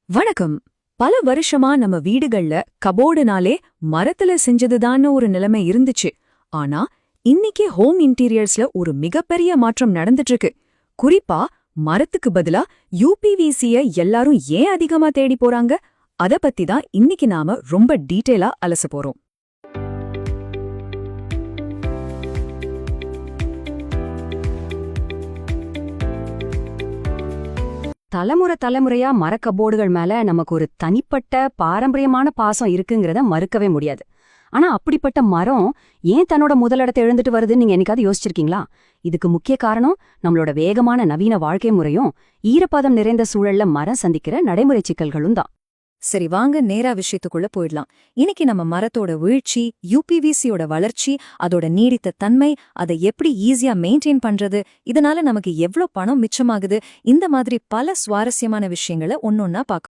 வணக்கம். பல வருஷமா நம்ம வீடுகள்ல கபோர்டுனாலே மரத்துல செஞ்சதுதான்னு ஒரு நிலைமை இருந்துச்சு. ஆனா இன்னைக்கு ஹோம் இன்டீரியர்ஸ்ல ஒரு மிகப்பெரிய மாற்றம் நடந்துட்டு இருக்கு. குறிப்பா மரத்துக்கு பதிலா யூபிவிசிய எல்லாரும் ஏன் அதிகமா தேடி போறாங்க? அத பத்தி தான் இன்னைக்கு நாம ரொம்ப டீடைலா அலச போறோம். தலைமுறையா மரக்கபோர்டுகள் மேல நமக்கு ஒரு தனிப்பட்ட பாரம்பரியமான பாசம் இருக்குங்கிறத மறுக்கவே முடியாது. ஆனா அப்படிப்பட்ட மரம் ஏன் தன்னோட முதலிடத்தை எழுந்துட்டு வருதுன்னு நீங்க என்னைக்காவது யோசிச்சிருக்கீங்களா? இதுக்கு முக்கிய காரணம் நம்மளோட வேகமான நவீன வாழ்க்கை முறையும் ஈரப்பதம் நிறைந்த சூழல்ல மரம் சந்திக்கிற நடைமுறை சிக்கல்களும் தான். சரி, வாங்க நேரா விஷயத்துக்குள்ள போயிடலாம். இன்னைக்கு நம்ம மரத்தோட வீழ்ச்சி, யூபிவிசியோட வளர்ச்சி, அதோட நீடித்த தன்மை, அதை எப்படி ஈஸியா மெயின்டைன் பண்றது, இதனால நமக்கு எவ்ளோ பணம் மிச்சமாகுது, இந்த மாதிரி பல சுவாரஸ்யமான விஷயங்களை ஒன்னொன்னா பார்க்க